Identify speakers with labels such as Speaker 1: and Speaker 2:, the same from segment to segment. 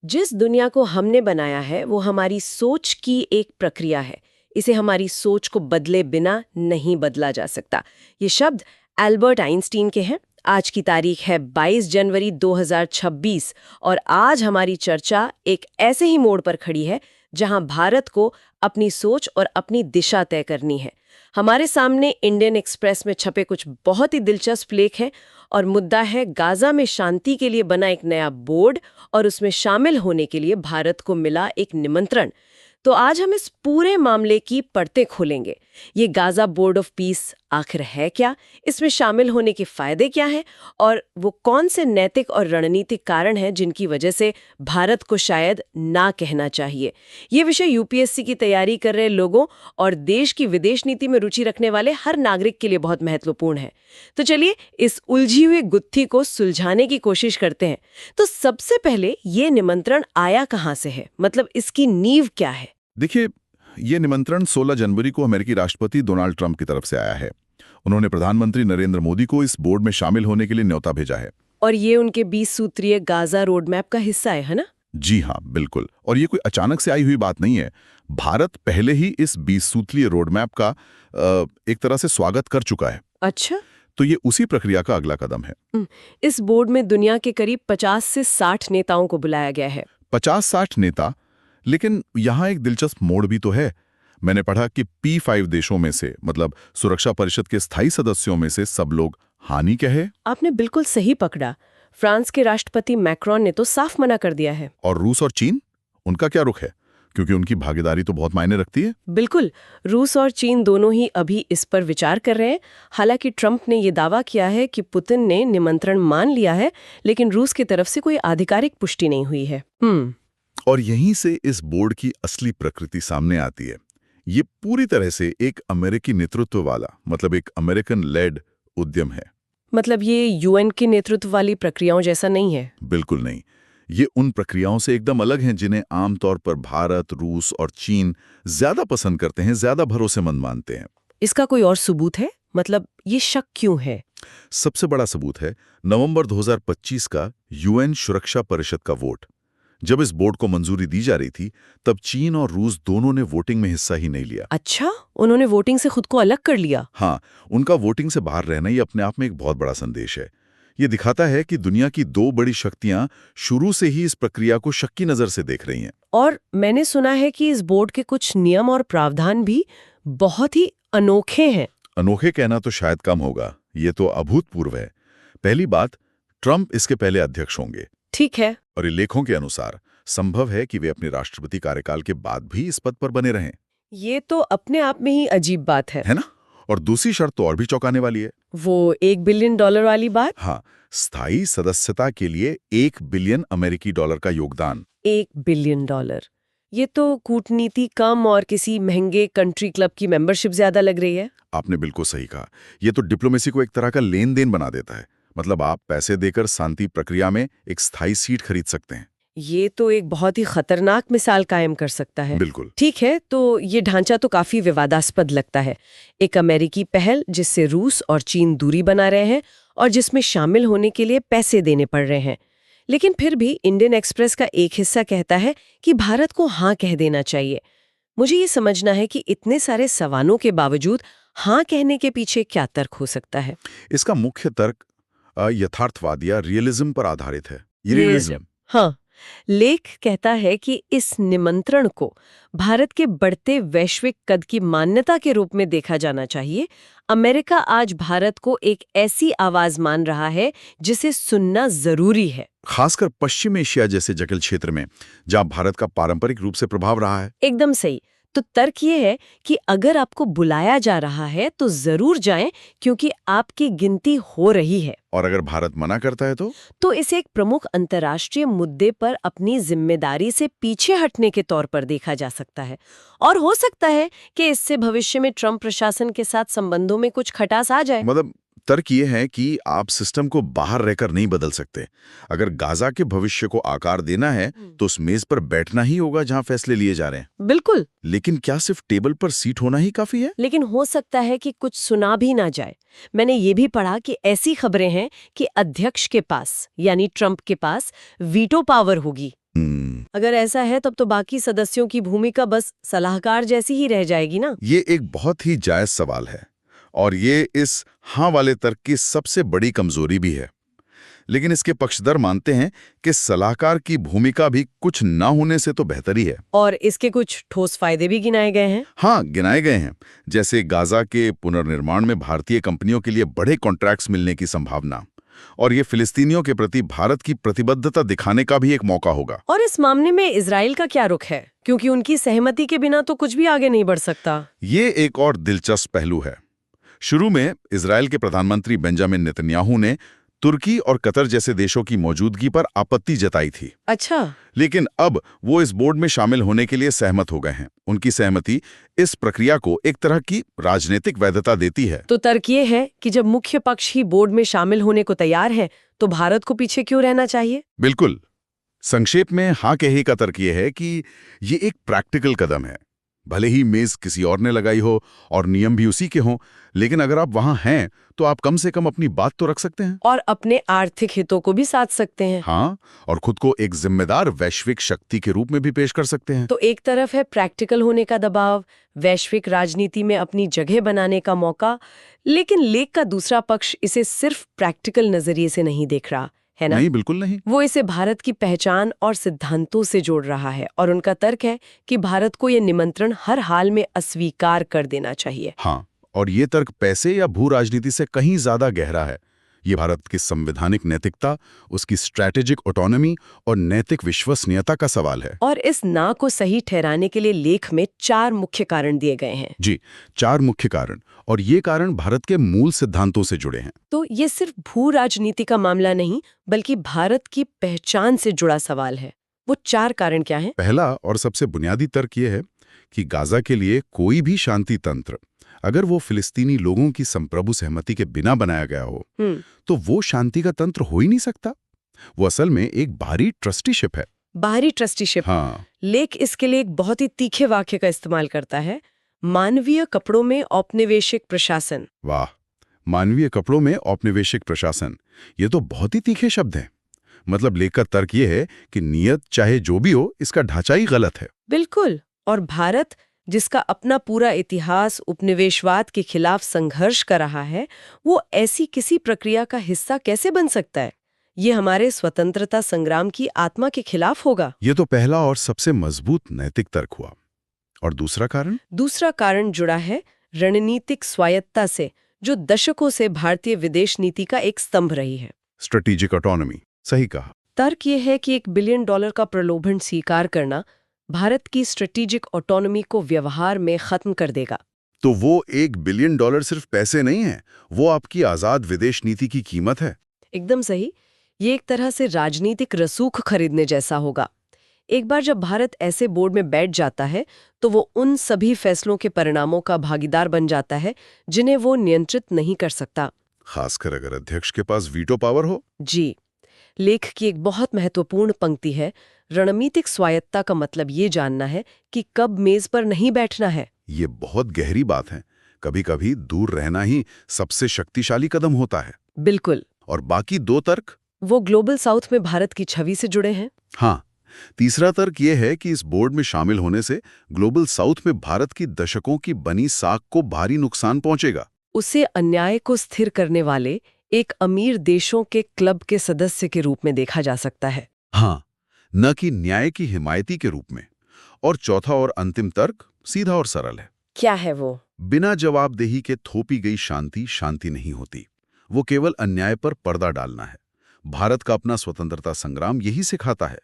Speaker 1: जिस दुनिया को हमने बनाया है वो हमारी सोच की एक प्रक्रिया है। इसे हमारी सोच को बदले बिना नहीं बदला जा सकता। ये शब्द एल्बर्ट आइंस्टीन के हैं। आज की तारीख है 22 जनवरी 2026 और आज हमारी चर्चा एक ऐसे ही मोड़ पर खड़ी है जहां भारत को अपनी सोच और अपनी दिशा तय करनी है। हमारे सामने इंडियन एक्सप्रेस में छपे कुछ बहुत ही दिलचस्प लेख हैं और मुद्दा है गाजा में शांति के लिए बना एक नया बोर्ड और उसमें शामिल होने के लिए भारत को मिला एक निमंत्रण। तो आज हम इस पूरे मामले की परतें खोलेंगे। ये गाजा बोर्ड ऑफ पीस आखिर है क्या, इसमें शामिल होने के फायदे क्या हैं और वो कौन से नैतिक और रणनीतिक कारण हैं जिनकी वजह से भारत को शायद ना कहना चाहिए। ये विषय यूपीएससी की तैयारी कर रहे लोगों और देश की विदेश नीति में रुचि रखने वाले हर नागरिक के लिए बहुत महत्वपूर्ण है। तो चलिए इस उलझी हुई गुत्थी को सुलझाने की कोशिश करते हैं। तो सबसे पहले ये निमंत्रण आया कहाँ से है, मतलब इसकी नींव क्या है?
Speaker 2: देखिए, ये निमंत्रण 16 जनवरी को अमेरिकी राष्ट्रपति डोनाल्ड ट्रंप की तरफ से आया है। उन्होंने प्रधानमंत्री नरेंद्र मोदी को इस बोर्ड में शामिल होने के लिए न्योता भेजा है।
Speaker 1: और ये उनके 20 सूत्रीय गाजा रोड मैप का हिस्सा है ना?
Speaker 2: जी हाँ, बिल्कुल। और ये कोई अचानक से आई हुई बात नहीं है। भारत पहले ही इस 20 सूत्रीय रोड मैप का एक तरह से स्वागत कर चुका है।
Speaker 1: अच्छा,
Speaker 2: तो ये उसी प्रक्रिया का अगला कदम है।
Speaker 1: इस बोर्ड में दुनिया के करीब 50 से 60 नेताओं को बुलाया गया है।
Speaker 2: 50-60 नेता, लेकिन यहाँ एक दिलचस्प मोड़ भी तो है। मैंने पढ़ा कि P5 देशों में से, मतलब सुरक्षा परिषद के स्थायी सदस्यों में से सब लोग हानि कहे।
Speaker 1: आपने बिल्कुल सही पकड़ा। फ्रांस के राष्ट्रपति मैक्रोन ने तो साफ मना कर दिया है।
Speaker 2: और रूस और चीन, उनका क्या रुख है? क्योंकि उनकी भागीदारी तो बहुत मायने रखती है।
Speaker 1: बिल्कुल, रूस और चीन दोनों ही अभी इस पर विचार कर रहे हैं। हालांकि ट्रंप ने ये दावा किया है कि पुतिन ने निमंत्रण मान लिया है, लेकिन रूस की तरफ से कोई आधिकारिक पुष्टि नहीं हुई है।
Speaker 2: और यहीं से इस बोर्ड की असली प्रकृति सामने आती है। ये पूरी तरह से एक अमेरिकी नेतृत्व वाला, मतलब एक अमेरिकन लेड उद्यम है।
Speaker 1: मतलब ये यूएन के नेतृत्व वाली प्रक्रियाओं जैसा नहीं है?
Speaker 2: बिल्कुल नहीं। ये उन प्रक्रियाओं से एकदम अलग हैं जिन्हें आमतौर पर भारत, रूस और चीन ज्यादा पसंद करते हैं, ज्यादा भरोसेमंद मानते हैं।
Speaker 1: इसका कोई और सबूत है? मतलब ये शक क्यों है?
Speaker 2: सबसे बड़ा सबूत है नवंबर 2025 का यूएन सुरक्षा परिषद का वोट। जब इस बोर्ड को मंजूरी दी जा रही थी, तब चीन और रूस दोनों ने वोटिंग में हिस्सा ही नहीं लिया।
Speaker 1: अच्छा, उन्होंने वोटिंग से खुद को अलग कर लिया?
Speaker 2: हाँ, उनका वोटिंग से बाहर रहना ही अपने आप में एक बहुत बड़ा संदेश है। ये दिखाता है कि दुनिया की दो बड़ी शक्तियां शुरू से ही इस प्रक्रिया को शक की नजर से देख रही हैं।
Speaker 1: और मैंने सुना है कि इस बोर्ड के कुछ नियम और प्रावधान भी बहुत ही अनोखे हैं।
Speaker 2: अनोखे कहना तो शायद कम होगा, ये तो अभूतपूर्व है। पहली बात, ट्रंप इसके पहले अध्यक्ष होंगे।
Speaker 1: ठीक है।
Speaker 2: और ये लेखों के अनुसार संभव है कि वे अपने राष्ट्रपति कार्यकाल के बाद भी इस पद पर बने रहें।
Speaker 1: ये तो अपने आप में ही अजीब बात है
Speaker 2: ना? और दूसरी शर्त तो और भी चौंकाने वाली है।
Speaker 1: वो $1 बिलियन वाली बात?
Speaker 2: हाँ, स्थायी सदस्यता के लिए $1 बिलियन अमेरिकी डॉलर का योगदान।
Speaker 1: $1 बिलियन। ये तो कूटनीति कम और किसी महंगे कंट्री क्लब की मेंबरशिप ज्यादा लग रही है।
Speaker 2: आपने बिल्कुल सही कहा। ये तो डिप्लोमेसी को एक तरह का लेन देन बना देता है। मतलब आप पैसे देकर शांति प्रक्रिया में एक स्थायी सीट खरीद सकते हैं।
Speaker 1: ये तो एक बहुत ही खतरनाक मिसाल कायम कर सकता है।
Speaker 2: बिल्कुल।
Speaker 1: ठीक है, तो ये ढांचा तो काफी विवादास्पद लगता है। एक अमेरिकी पहल जिससे रूस और चीन दूरी बना रहे हैं और जिसमें शामिल होने के लिए पैसे देने पड़ रहे हैं। लेकिन फिर भी इंडियन एक्सप्रेस का एक हिस्सा कहता है कि भारत को हाँ कह देना चाहिए। मुझे ये समझना है कि इतने सारे सवालों के बावजूद हाँ कहने के पीछे क्या तर्क हो सकता है।
Speaker 2: इसका मुख्य तर्क यथार्थवाद या रियलिज्म पर आधारित है।
Speaker 1: रियलिज्म, हाँ। लेख कहता है कि इस निमंत्रण को भारत के बढ़ते वैश्विक कद की मान्यता के रूप में देखा जाना चाहिए। अमेरिका आज भारत को एक ऐसी आवाज मान रहा है जिसे सुनना जरूरी है,
Speaker 2: खासकर पश्चिम एशिया जैसे जटिल क्षेत्र में जहां भारत का पारंपरिक रूप से प्रभाव रहा है।
Speaker 1: एकदम सही। तो तर्क ये है कि अगर आपको बुलाया जा रहा है तो जरूर जाएं, क्योंकि आपकी गिनती हो रही है।
Speaker 2: और अगर भारत मना करता है तो
Speaker 1: इसे एक प्रमुख अंतर्राष्ट्रीय मुद्दे पर अपनी जिम्मेदारी से पीछे हटने के तौर पर देखा जा सकता है। और हो सकता है कि इससे भविष्य में ट्रंप प्रशासन के साथ संबंधों में कुछ खटास आ जाए।
Speaker 2: मतलब तर्क ये है कि आप सिस्टम को बाहर रहकर नहीं बदल सकते। अगर गाजा के भविष्य को आकार देना है तो उस मेज पर बैठना ही होगा जहां फैसले लिए जा रहे हैं।
Speaker 1: बिल्कुल।
Speaker 2: लेकिन क्या सिर्फ टेबल पर सीट होना ही काफी है?
Speaker 1: लेकिन हो सकता है कि कुछ सुना भी ना जाए। मैंने ये भी पढ़ा कि ऐसी खबरें हैं कि अध्यक्ष के पास, यानी ट्रंप के पास वीटो पावर होगी। अगर ऐसा है तब तो बाकी सदस्यों की भूमिका बस सलाहकार जैसी ही रह जाएगी ना।
Speaker 2: ये एक बहुत ही जायज सवाल है और ये इस हाँ वाले तर्क की सबसे बड़ी कमजोरी भी है। लेकिन इसके पक्षधर मानते हैं कि सलाहकार की भूमिका भी कुछ ना होने से तो बेहतर ही है।
Speaker 1: और इसके कुछ ठोस फायदे भी गिनाए गए हैं।
Speaker 2: हाँ, गिनाए गए हैं, जैसे गाजा के पुनर्निर्माण में भारतीय कंपनियों के लिए बड़े कॉन्ट्रैक्ट्स मिलने की संभावना, और ये फिलिस्तीनियों के प्रति भारत की प्रतिबद्धता दिखाने का भी एक मौका होगा।
Speaker 1: और इस मामले में इजराइल का क्या रुख है, क्योंकि उनकी सहमति के बिना तो कुछ भी आगे नहीं बढ़ सकता।
Speaker 2: ये एक और दिलचस्प पहलू है। शुरू में इजराइल के प्रधानमंत्री बेंजामिन नेतन्याहू ने तुर्की और कतर जैसे देशों की मौजूदगी पर आपत्ति जताई थी।
Speaker 1: अच्छा।
Speaker 2: लेकिन अब वो इस बोर्ड में शामिल होने के लिए सहमत हो गए हैं। उनकी सहमति इस प्रक्रिया को एक तरह की राजनीतिक वैधता देती है।
Speaker 1: तो तर्क ये है कि जब मुख्य पक्ष ही बोर्ड में शामिल होने को तैयार है तो भारत को पीछे क्यों रहना चाहिए?
Speaker 2: बिल्कुल। संक्षेप में हाँ कहे का तर्क ये है कि ये एक प्रैक्टिकल कदम है। भले ही मेज किसी और ने लगाई हो और नियम भी उसी के हों, लेकिन अगर आप वहां हैं तो आप कम से कम अपनी बात तो रख सकते हैं
Speaker 1: और अपने आर्थिक हितों को भी साध सकते हैं।
Speaker 2: हाँ, और खुद को एक जिम्मेदार वैश्विक शक्ति के रूप में भी पेश कर सकते हैं।
Speaker 1: तो एक तरफ है प्रैक्टिकल होने का दबाव, वैश्विक राजनीति में अपनी जगह बनाने का मौका, लेकिन लेख का दूसरा पक्ष इसे सिर्फ प्रैक्टिकल नजरिए से नहीं देख रहा है ना?
Speaker 2: नहीं, बिल्कुल नहीं।
Speaker 1: वो इसे भारत की पहचान और सिद्धांतों से जोड़ रहा है और उनका तर्क है कि भारत को ये निमंत्रण हर हाल में अस्वीकार कर देना चाहिए।
Speaker 2: हाँ, और ये तर्क पैसे या भू राजनीति से कहीं ज्यादा गहरा है। ये भारत की संवैधानिक नैतिकता, उसकी स्ट्रैटेजिक ऑटोनॉमी और नैतिक विश्वसनीयता का सवाल है।
Speaker 1: और इस ना को सही ठहराने के लिए लेख में 4 मुख्य कारण दिए गए हैं।
Speaker 2: जी, 4 मुख्य कारण, और ये कारण भारत के मूल सिद्धांतों से जुड़े हैं।
Speaker 1: तो ये सिर्फ भू राजनीति का मामला नहीं, बल्कि भारत की पहचान से जुड़ा सवाल है। वो 4 कारण क्या हैं?
Speaker 2: पहला और सबसे बुनियादी तर्क ये है कि गाजा के लिए कोई भी शांति तंत्र, अगर वो फिलिस्तीनी लोगों की संप्रभु सहमति के बिना बनाया गया हो, तो वो शांति का तंत्र हो ही नहीं सकता। वो असल में एक बाहरी ट्रस्टीशिप है।
Speaker 1: बाहरी ट्रस्टीशिप।
Speaker 2: हाँ।
Speaker 1: लेख इसके लिए एक बहुत ही तीखे वाक्य का इस्तेमाल करता है, मानवीय कपड़ों में औपनिवेशिक प्रशासन।
Speaker 2: वाह, मानवीय कपड़ों में औपनिवेशिक प्रशासन, ये तो बहुत ही तीखे शब्द हैं। मतलब लेख का तर्क ये है कि नियत चाहे जो भी हो, इसका ढांचा ही गलत है।
Speaker 1: बिल्कुल। और भारत, जिसका अपना पूरा इतिहास उपनिवेशवाद के खिलाफ संघर्ष कर रहा है, वो ऐसी किसी प्रक्रिया का हिस्सा कैसे बन सकता है? ये हमारे स्वतंत्रता संग्राम की आत्मा के खिलाफ होगा।
Speaker 2: ये तो पहला और सबसे मजबूत नैतिक तर्क हुआ। और दूसरा कारण?
Speaker 1: दूसरा कारण जुड़ा है रणनीतिक स्वायत्ता से, जो दशकों से भारतीय विदेश नीति का एक स्तंभ रही है।
Speaker 2: स्ट्रेटेजिक ऑटोनॉमी, सही कहा।
Speaker 1: तर्क ये है कि $1 बिलियन का प्रलोभन स्वीकार करना भारत की स्ट्रेटेजिक ऑटोनॉमी को व्यवहार में खत्म कर देगा।
Speaker 2: तो वो $1 बिलियन सिर्फ पैसे नहीं है, वो आपकी आजाद विदेश नीति की कीमत है।
Speaker 1: एकदम सही। ये एक तरह से राजनीतिक रसूख खरीदने जैसा होगा। एक बार जब भारत ऐसे बोर्ड में बैठ जाता है तो वो उन सभी फैसलों के परिणामों का भागीदार बन जाता है जिन्हें वो नियंत्रित नहीं कर सकता,
Speaker 2: खासकर अगर अध्यक्ष के पास वीटो पावर हो।
Speaker 1: जी। लेख की एक बहुत महत्वपूर्ण पंक्ति है, रणनीतिक स्वायत्ता का मतलब ये जानना है कि कब मेज पर नहीं बैठना है।
Speaker 2: ये बहुत गहरी बात है। कभी-कभी दूर रहना ही सबसे शक्तिशाली कदम होता है।
Speaker 1: बिल्कुल।
Speaker 2: और बाकी 2 तर्क?
Speaker 1: वो ग्लोबल साउथ में भारत की छवि से जुड़े हैं।
Speaker 2: हाँ, तीसरा तर्क ये है कि इस बोर्ड में शामिल होने से ग्लोबल साउथ में भारत की दशकों की बनी साख को भारी नुकसान पहुंचेगा।
Speaker 1: उसे अन्याय को स्थिर करने वाले एक अमीर देशों के क्लब के सदस्य के रूप में देखा जा सकता है।
Speaker 2: हाँ, न कि न्याय की हिमायती के रूप में। और चौथा और अंतिम तर्क सीधा और सरल है।
Speaker 1: क्या है वो?
Speaker 2: बिना जवाबदेही के थोपी गई शांति शांति नहीं होती। वो केवल अन्याय पर पर्दा डालना है। भारत का अपना स्वतंत्रता संग्राम यही सिखाता है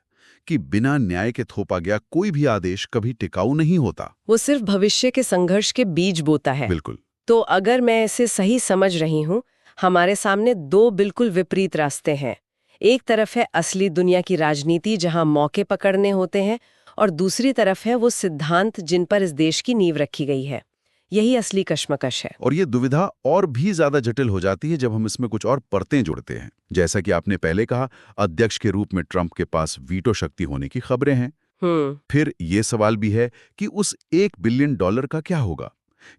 Speaker 2: कि बिना न्याय के थोपा गया कोई भी आदेश कभी टिकाऊ नहीं होता।
Speaker 1: वो सिर्फ भविष्य के संघर्ष के बीज बोता है।
Speaker 2: बिल्कुल।
Speaker 1: तो अगर मैं इसे सही समझ रही हूँ, हमारे सामने 2 बिल्कुल विपरीत रास्ते हैं। एक तरफ है असली दुनिया की राजनीति जहां मौके पकड़ने होते हैं, और दूसरी तरफ है वो सिद्धांत जिन पर इस देश की नींव रखी गई है। यही असली कश्मकश है।
Speaker 2: और ये दुविधा और भी ज्यादा जटिल हो जाती है जब हम इसमें कुछ और परतें जोड़ते हैं। जैसा कि आपने पहले कहा, अध्यक्ष के रूप में ट्रंप के पास वीटो शक्ति होने की खबरें हैं। फिर ये सवाल भी है कि उस $1 बिलियन का क्या होगा?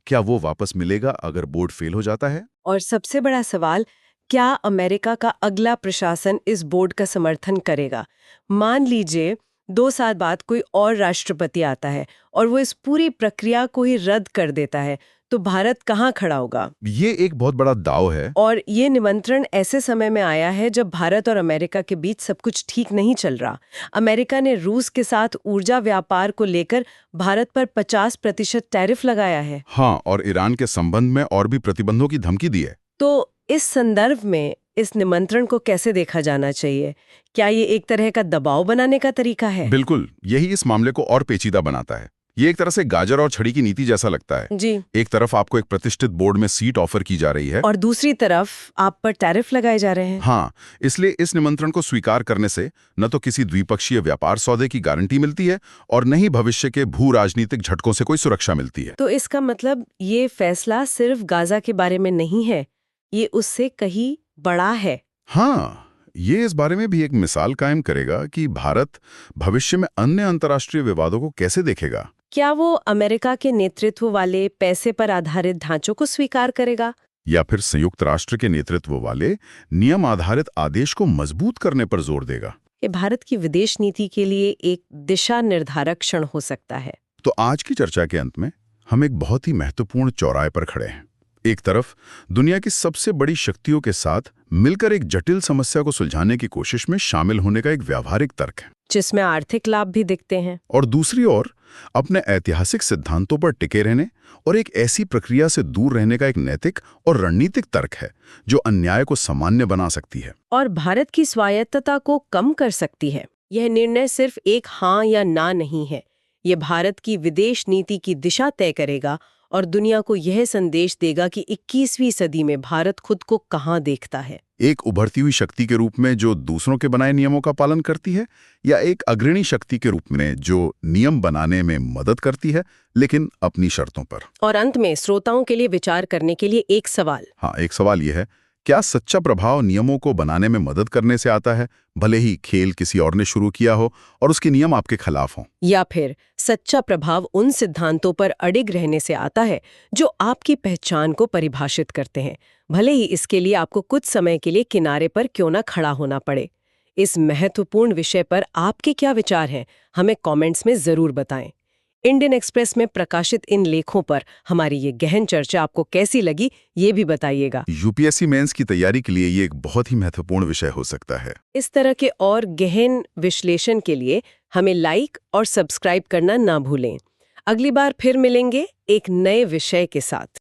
Speaker 2: क्या वो वापस मिलेगा अगर बोर्ड फेल हो जाता है?
Speaker 1: और सबसे बड़ा सवाल, क्या अमेरिका का अगला प्रशासन इस बोर्ड का समर्थन करेगा? मान लीजिए 2 साल बाद कोई और राष्ट्रपति आता है और वो इस पूरी प्रक्रिया को ही रद्द कर देता है, तो भारत कहाँ खड़ा होगा?
Speaker 2: ये एक बहुत बड़ा दांव है।
Speaker 1: और ये निमंत्रण ऐसे समय में आया है जब भारत और अमेरिका के बीच सब कुछ ठीक नहीं चल रहा। अमेरिका ने रूस के साथ ऊर्जा व्यापार को लेकर भारत पर 50% टैरिफ लगाया है।
Speaker 2: हाँ, और ईरान के संबंध में और भी प्रतिबंधों की धमकी दी है।
Speaker 1: तो इस संदर्भ में इस निमंत्रण को कैसे देखा जाना चाहिए? क्या ये एक तरह का दबाव बनाने का तरीका है?
Speaker 2: बिल्कुल, यही इस मामले को और पेचीदा बनाता है। ये एक तरह से गाजर और छड़ी की नीति जैसा लगता है।
Speaker 1: जी।
Speaker 2: एक तरफ आपको एक प्रतिष्ठित बोर्ड में सीट ऑफर की जा रही है
Speaker 1: और दूसरी तरफ आप पर टैरिफ लगाए जा रहे हैं।
Speaker 2: हाँ, इसलिए इस निमंत्रण को स्वीकार करने से न तो किसी द्विपक्षीय व्यापार सौदे की गारंटी मिलती है और न ही भविष्य के भू राजनीतिक झटकों से कोई सुरक्षा मिलती है।
Speaker 1: तो इसका मतलब ये फैसला सिर्फ गाजा के बारे में नहीं है, ये उससे कहीं बड़ा है।
Speaker 2: हाँ, ये इस बारे में भी एक मिसाल कायम करेगा कि भारत भविष्य में अन्य अंतर्राष्ट्रीय विवादों को कैसे देखेगा।
Speaker 1: क्या वो अमेरिका के नेतृत्व वाले पैसे पर आधारित ढांचों को स्वीकार करेगा,
Speaker 2: या फिर संयुक्त राष्ट्र के नेतृत्व वाले नियम आधारित आदेश को मजबूत करने पर जोर देगा?
Speaker 1: ये भारत की विदेश नीति के लिए एक दिशा निर्धारक क्षण हो सकता है।
Speaker 2: तो आज की चर्चा के अंत में हम एक बहुत ही महत्वपूर्ण चौराहे पर खड़े हैं। एक तरफ दुनिया की सबसे बड़ी शक्तियों के साथ मिलकर एक जटिल समस्या को सुलझाने की कोशिश में शामिल होने का एक व्यावहारिक तर्क है,
Speaker 1: जिसमें आर्थिक लाभ भी दिखते हैं,
Speaker 2: और दूसरी ओर अपने ऐतिहासिक सिद्धांतों पर टिके रहने और एक ऐसी प्रक्रिया से दूर रहने का एक नैतिक और रणनीतिक तर्क है जो अन्याय को सामान्य बना सकती है
Speaker 1: और भारत की स्वायत्तता को कम कर सकती है। यह निर्णय सिर्फ एक हाँ या ना नहीं है, ये भारत की विदेश नीति की दिशा तय करेगा और दुनिया को यह संदेश देगा कि 21वीं सदी में भारत खुद को कहाँ देखता है।
Speaker 2: एक उभरती हुई शक्ति के रूप में जो दूसरों के बनाए नियमों का पालन करती है, या एक अग्रणी शक्ति के रूप में जो नियम बनाने में मदद करती है लेकिन अपनी शर्तों पर।
Speaker 1: और अंत में श्रोताओं के लिए विचार करने के लिए एक सवाल।
Speaker 2: हाँ, एक सवाल यह है, क्या सच्चा प्रभाव नियमों को बनाने में मदद करने से आता है, भले ही खेल किसी और ने शुरू किया हो और उसके नियम आपके खिलाफ हों?
Speaker 1: या फिर सच्चा प्रभाव उन सिद्धांतों पर अडिग रहने से आता है जो आपकी पहचान को परिभाषित करते हैं, भले ही इसके लिए आपको कुछ समय के लिए किनारे पर क्यों ना खड़ा होना पड़े? इस महत्वपूर्ण विषय पर आपके क्या विचार हैं, हमें कमेंट्स में जरूर बताएं। इंडियन एक्सप्रेस में प्रकाशित इन लेखों पर हमारी ये गहन चर्चा आपको कैसी लगी, ये भी बताइएगा।
Speaker 2: यूपीएससी मेंस की तैयारी के लिए ये एक बहुत ही महत्वपूर्ण विषय हो सकता है।
Speaker 1: इस तरह के और गहन विश्लेषण के लिए हमें लाइक और सब्सक्राइब करना ना भूलें। अगली बार फिर मिलेंगे एक नए विषय के साथ।